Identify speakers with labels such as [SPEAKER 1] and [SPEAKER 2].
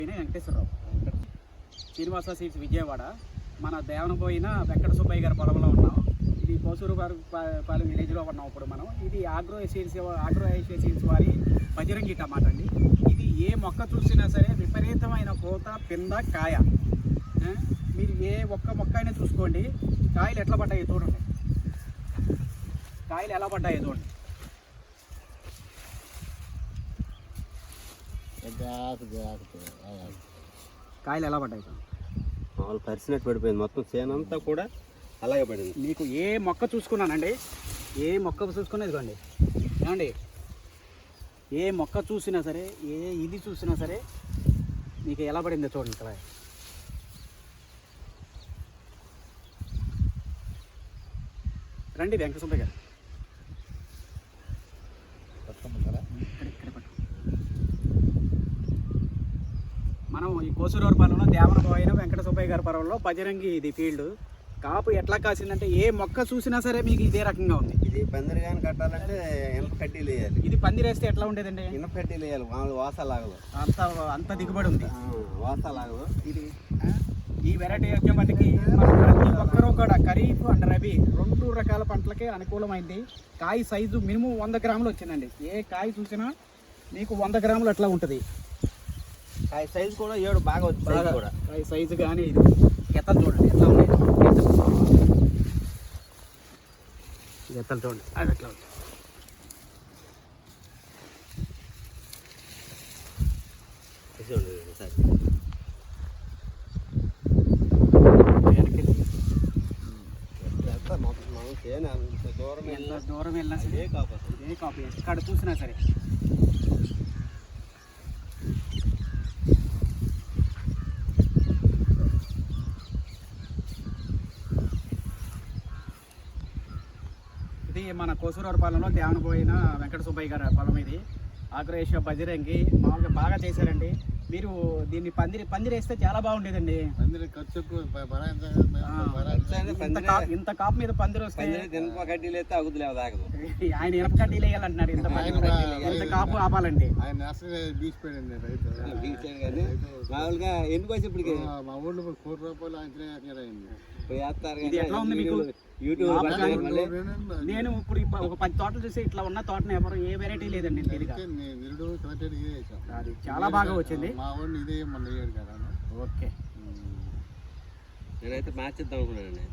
[SPEAKER 1] Venkateswararao, Srinivasa seeds Vijayawada. మన దేవనపోయిన వెంకట సుబ్బయ్య గారి పొలంలో ఉన్నాం. ఇది కోసూరు పాలెం విలేజ్లో ఉన్నాం ఇప్పుడు మనం. ఇది ఆగ్రో ఏషియా సీడ్స్ వారి బజరంగి టమాటా అండి. ఇది ఏ మొక్క చూసినా సరే విపరీతమైన పూత, పింద, కాయ. మీరు ఏ ఒక్క మొక్క అయినా చూసుకోండి, కాయలు ఎట్లా పడ్డాయి చూడండి. కాయలు ఎలా పడ్డాయి చూడండి. కాయలు ఎలా పడ్డాయి
[SPEAKER 2] మామూలు పరిచినట్టు పడిపోయింది, మొత్తం చేనంతా కూడా అలాగే పడింది.
[SPEAKER 1] మీకు ఏ మొక్క చూసుకున్నానండి, ఏ మొక్క చూసుకున్నా ఇదిగోండి ఏమండి, ఏ మొక్క చూసినా సరే, ఏ ఇది చూసినా సరే మీకు ఎలా పడిందో చూడండి. ఇక్కడ రండి వెంకట సుబ్బయ్య గారు. మనం ఈ కోసూరు పాలెంలో దేవనపోయిన వెంకట సుబ్బయ్య గారి పొలంలో బజరంగి ఇది ఫీల్డ్. కాపు ఎట్లా కాసిందంటే ఏ మొక్క చూసినా సరే మీకు ఇదే రకంగా ఉంది.
[SPEAKER 2] ఇది పందిరి కానీ కట్టాలంటే ఇనప కడ్డీలు వేయాలి.
[SPEAKER 1] ఇది పందిరేస్తే ఎట్లా ఉండేదండి?
[SPEAKER 2] ఇనప కడ్డీలు వేయాలి, మామూలు వాసలాగదు.
[SPEAKER 1] అంత దిగుబడి ఉంది,
[SPEAKER 2] వాసలాగదు.
[SPEAKER 1] ఇది ఈ వెరైటీ వచ్చేపటికి ప్రతి ఒక్కరూ కూడా ఖరీఫ్ అండ్ రబీ 2 రకాల పంటలకే అనుకూలమైంది. కాయ సైజు మినిమం 100 గ్రాములు వచ్చిందండి. ఏ కాయ చూసినా మీకు 100 గ్రాములు అట్లా ఉంటుంది.
[SPEAKER 2] కాయ సైజు కూడా 7 బాగా వచ్చింది కూడా.
[SPEAKER 1] కాయ సైజు కానీ ఇది ఎత్తలు చూడండి ఎట్లా ఉన్నాయి. ఎత్తలు చూడండి అది ఎట్లా ఉంది. దూరం వెళ్ళినా సరే ఏ కాపు ఎక్కడ చూసినా సరే. ఇది మన కోసూరు పాలెంలో దేవనపోయిన వెంకట సుబ్బయ్య గారి పొలం. ఇది ఆగ్రో ఏషియా బజరంగి మామూలుగా బాగా చేశారండి. మీరు దీన్ని పందిరేస్తే చాలా బాగుండేదండి. ఇంత కాపు మీద పందిరి వస్తే ఆయన ఇనప కడ్డీలు వేయాలంటున్నారు. ఇంత కాపు ఆపాలండి.
[SPEAKER 2] మామూలుగా ఎందుకు వచ్చి ఇప్పటికి
[SPEAKER 3] మా ఊళ్ళో ₹1,00,00,000
[SPEAKER 1] ఇది ఎట్లా ఉంది మీకు? నేను ఇప్పుడు ఒక 10 తోటలు చూసి ఇట్లా ఉన్న తోటను ఎవరు ఏ వెరైటీ లేదండి. అది చాలా బాగా వచ్చింది.
[SPEAKER 3] మా ఊళ్ళో ఇదే మొన్న
[SPEAKER 1] ఓకే,
[SPEAKER 2] నేనైతే మ్యాచ్ ఇద్దాం అనుకున్నానండి.